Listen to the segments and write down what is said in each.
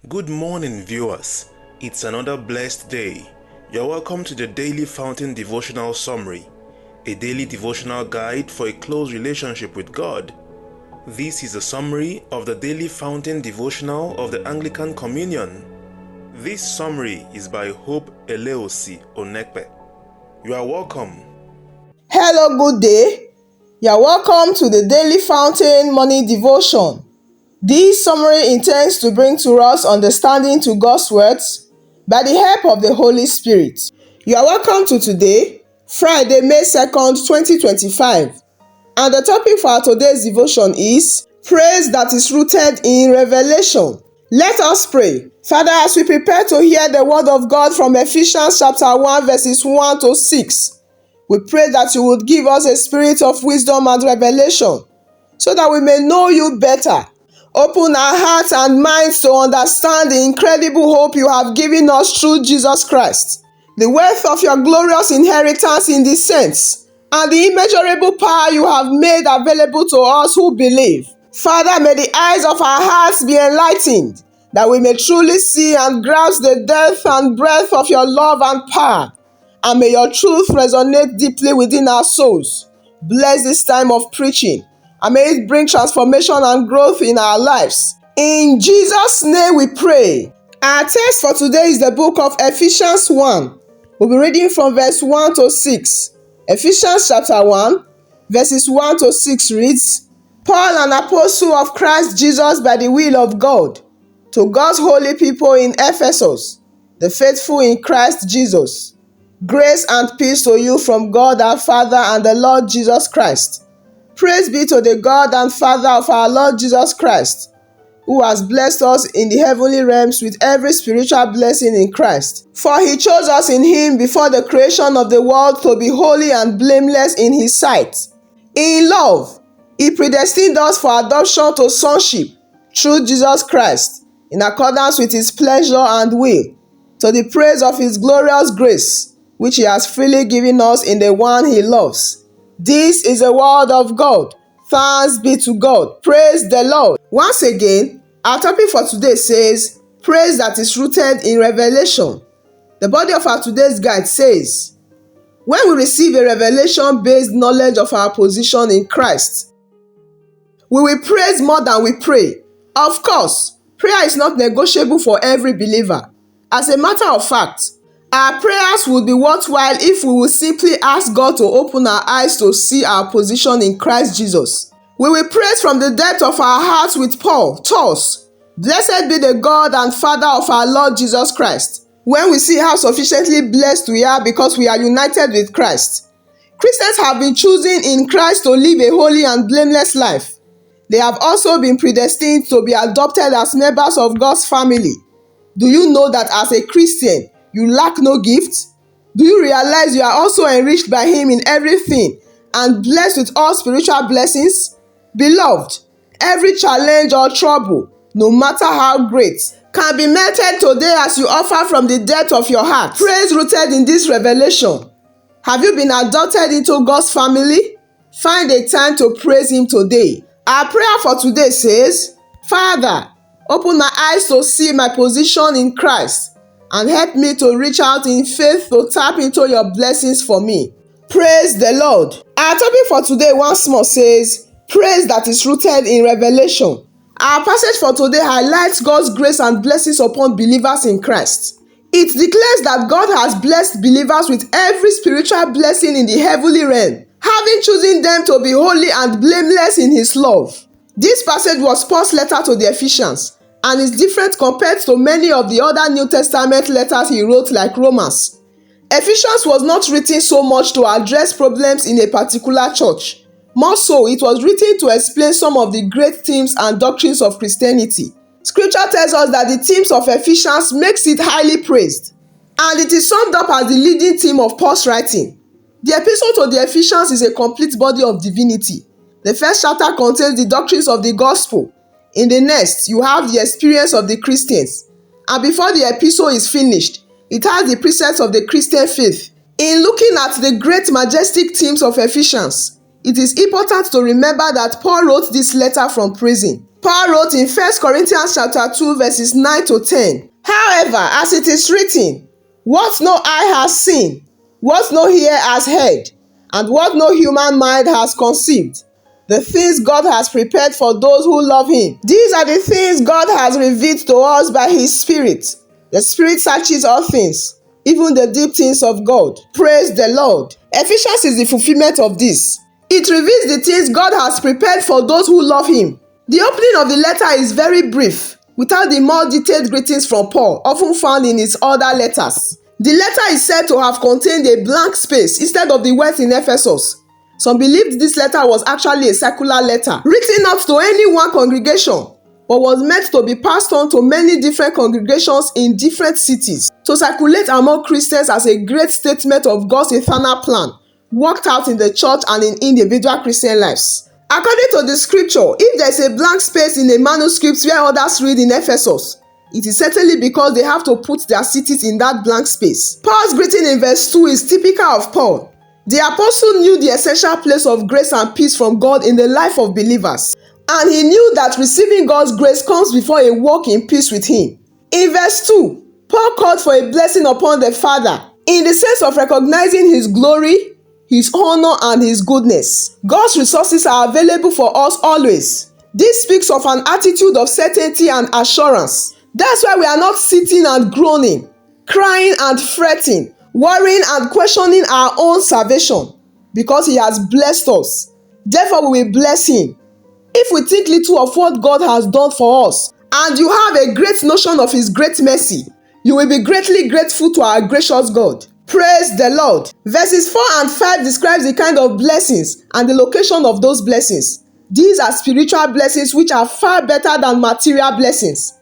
Good morning, viewers. It's another blessed day. You're welcome to the Daily Fountain Devotional Summary, a daily devotional guide for a close relationship with God. This is a summary of the Daily Fountain Devotional of the Anglican Communion. This summary is by Hope Eleosi Onekpe. You are welcome. Hello, good day. You are welcome to the Daily Fountain Morning Devotion. This summary intends to bring to us understanding to God's words by the help of the Holy Spirit. You are welcome to today, Friday, May 2nd, 2025. And the topic for our today's devotion is Praise that is rooted in revelation. Let us pray. Father, as we prepare to hear the word of God from Ephesians chapter 1 verses 1 to 6, we pray that you would give us a spirit of wisdom and revelation so that we may know you better. Open our hearts and minds to understand the incredible hope you have given us through Jesus Christ, the wealth of your glorious inheritance in the saints, and the immeasurable power you have made available to us who believe. Father, may the eyes of our hearts be enlightened, that we may truly see and grasp the depth and breadth of your love and power, and may your truth resonate deeply within our souls. Bless this time of preaching, and may it bring transformation and growth in our lives. In Jesus' name we pray. Our text for today is the book of Ephesians 1. We'll be reading from verse 1 to 6. Ephesians chapter 1, verses 1 to 6 reads, Paul, an apostle of Christ Jesus by the will of God, to God's holy people in Ephesus, the faithful in Christ Jesus. Grace and peace to you from God our Father and the Lord Jesus Christ. Praise be to the God and Father of our Lord Jesus Christ, who has blessed us in the heavenly realms with every spiritual blessing in Christ. For he chose us in him before the creation of the world to be holy and blameless in his sight. In love, he predestined us for adoption to sonship through Jesus Christ, in accordance with his pleasure and will, to the praise of his glorious grace, which he has freely given us in the one he loves. This is the word of God. Thanks be to God. Praise the Lord. Once again, our topic for today says, Praise that is rooted in revelation. The body of our today's guide says, when we receive a revelation-based knowledge of our position in Christ, we will praise more than we pray. Of course, prayer is not negotiable for every believer. As a matter of fact, our prayers would be worthwhile if we would simply ask God to open our eyes to see our position in Christ Jesus. We will praise from the depth of our hearts with Paul, thus, Blessed be the God and Father of our Lord Jesus Christ, when we see how sufficiently blessed we are because we are united with Christ. Christians have been chosen in Christ to live a holy and blameless life. They have also been predestined to be adopted as members of God's family. Do you know that as a Christian, you lack no gift? Do you realize you are also enriched by him in everything and blessed with all spiritual blessings? Beloved, every challenge or trouble, no matter how great, can be melted today as you offer from the depth of your heart. Praise rooted in this revelation. Have you been adopted into God's family? Find a time to praise him today. Our prayer for today says, Father, open my eyes to see my position in Christ, and help me to reach out in faith to tap into your blessings for me. Praise the Lord. Our topic for today once more says, Praise that is rooted in revelation. Our passage for today highlights God's grace and blessings upon believers in Christ. It declares that God has blessed believers with every spiritual blessing in the heavenly realm, having chosen them to be holy and blameless in his love. This passage was Paul's letter to the Ephesians, and is different compared to many of the other New Testament letters he wrote like Romans. Ephesians was not written so much to address problems in a particular church. More so, it was written to explain some of the great themes and doctrines of Christianity. Scripture tells us that the themes of Ephesians makes it highly praised, and it is summed up as the leading theme of Paul's writing. The epistle to the Ephesians is a complete body of divinity. The first chapter contains the doctrines of the gospel. In the next, you have the experience of the Christians. And before the epistle is finished, it has the precepts of the Christian faith. In looking at the great majestic themes of Ephesians, it is important to remember that Paul wrote this letter from prison. Paul wrote in 1 Corinthians chapter 2 verses 9 to 10. However, as it is written, what no eye has seen, what no ear has heard, and what no human mind has conceived, the things God has prepared for those who love him. These are the things God has revealed to us by his Spirit. The Spirit searches all things, even the deep things of God. Praise the Lord. Ephesians is the fulfillment of this. It reveals the things God has prepared for those who love him. The opening of the letter is very brief, without the more detailed greetings from Paul, often found in his other letters. The letter is said to have contained a blank space instead of the words in Ephesus. Some believed this letter was actually a circular letter, written not to any one congregation, but was meant to be passed on to many different congregations in different cities, to circulate among Christians as a great statement of God's eternal plan, worked out in the church and in individual Christian lives. According to the scripture, if there is a blank space in a manuscript where others read in Ephesus, it is certainly because they have to put their cities in that blank space. Paul's greeting in verse 2 is typical of Paul. The apostle knew the essential place of grace and peace from God in the life of believers, and he knew that receiving God's grace comes before a walk in peace with him. In verse 2, Paul called for a blessing upon the Father in the sense of recognizing his glory, his honor, and his goodness. God's resources are available for us always. This speaks of an attitude of certainty and assurance. That's why we are not sitting and groaning, crying and fretting, worrying and questioning our own salvation, because he has blessed us. Therefore, we will bless him. If we think little of what God has done for us, and you have a great notion of his great mercy, you will be greatly grateful to our gracious God. Praise the Lord. Verses 4 and 5 describes the kind of blessings and the location of those blessings. These are spiritual blessings which are far better than material blessings.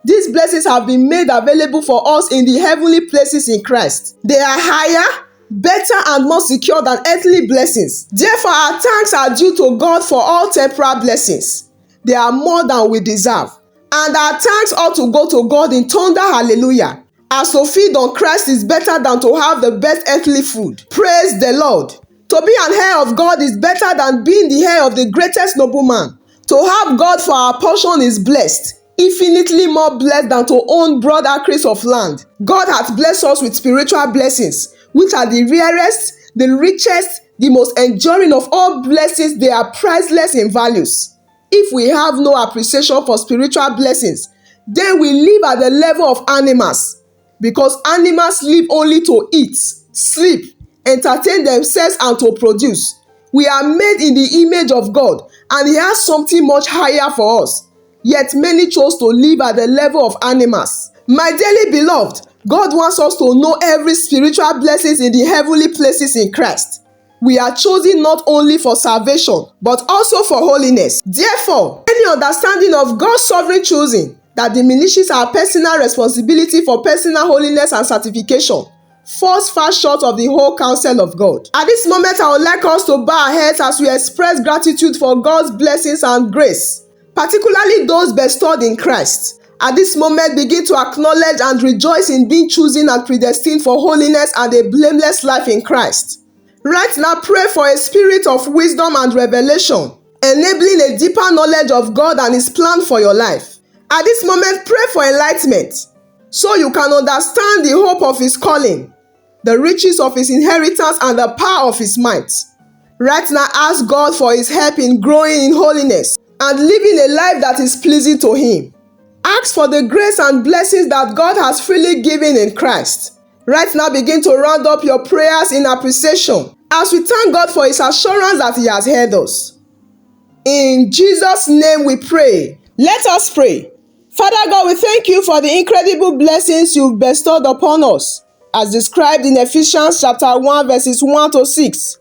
These blessings have been made available for us in the heavenly places in Christ. They are higher, better, and more secure than earthly blessings. Therefore, our thanks are due to God for all temporal blessings. They are more than we deserve. And our thanks ought to go to God in thunder hallelujah. As to feed on Christ is better than to have the best earthly food. Praise the Lord. To be an heir of God is better than being the heir of the greatest nobleman. To have God for our portion is blessed, infinitely more blessed than to own broad acres of land. God has blessed us with spiritual blessings, which are the rarest, the richest, the most enduring of all blessings. They are priceless in values. If we have no appreciation for spiritual blessings, then we live at the level of animals, because animals live only to eat, sleep, entertain themselves, and to produce. We are made in the image of God, and he has something much higher for us. Yet many chose to live at the level of animals. My dearly beloved, God wants us to know every spiritual blessings in the heavenly places in Christ. We are chosen not only for salvation, but also for holiness. Therefore, any understanding of God's sovereign choosing that diminishes our personal responsibility for personal holiness and sanctification falls far short of the whole counsel of God. At this moment, I would like us to bow our heads as we express gratitude for God's blessings and grace, particularly those bestowed in Christ. At this moment, begin to acknowledge and rejoice in being chosen and predestined for holiness and a blameless life in Christ. Right now, pray for a spirit of wisdom and revelation, enabling a deeper knowledge of God and his plan for your life. At this moment, pray for enlightenment, so you can understand the hope of his calling, the riches of his inheritance, and the power of his might. Right now, ask God for his help in growing in holiness and living a life that is pleasing to him. Ask for the grace and blessings that God has freely given in Christ. Right now, begin to round up your prayers in appreciation as we thank God for his assurance that he has heard us. In Jesus' name we pray. Let us pray. Father God, we thank you for the incredible blessings you've bestowed upon us, as described in Ephesians chapter 1 verses 1 to 6.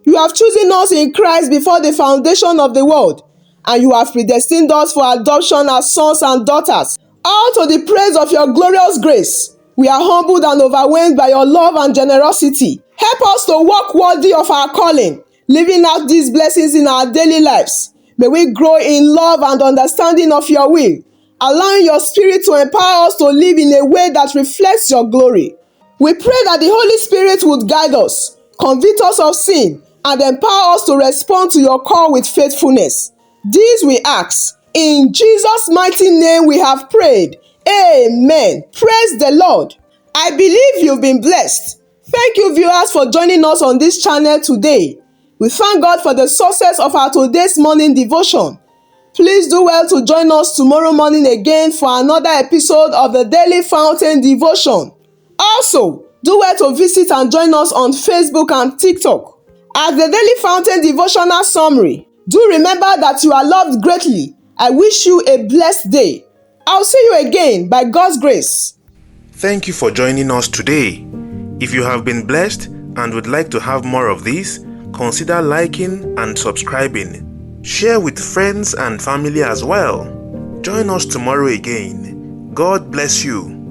You have chosen us in Christ before the foundation of the world, and you have predestined us for adoption as sons and daughters, all to the praise of your glorious grace. We are humbled and overwhelmed by your love and generosity. Help us to walk worthy of our calling, living out these blessings in our daily lives. May we grow in love and understanding of your will, allowing your Spirit to empower us to live in a way that reflects your glory. We pray that the Holy Spirit would guide us, convict us of sin, and empower us to respond to your call with faithfulness. These we ask In Jesus' mighty name we have prayed. Amen. Praise the Lord. I believe you've been blessed. Thank you, viewers, for joining us on this channel today. We thank God for the success of our today's morning devotion. Please do well to join us tomorrow morning again for another episode of the Daily Fountain Devotion. Also, do well to visit and join us on Facebook and TikTok as the Daily Fountain Devotional Summary. Do remember that you are loved greatly. I wish you a blessed day. I'll see you again by God's grace. Thank you for joining us today. If you have been blessed and would like to have more of this, consider liking and subscribing. Share with friends and family as well. Join us tomorrow again. God bless you.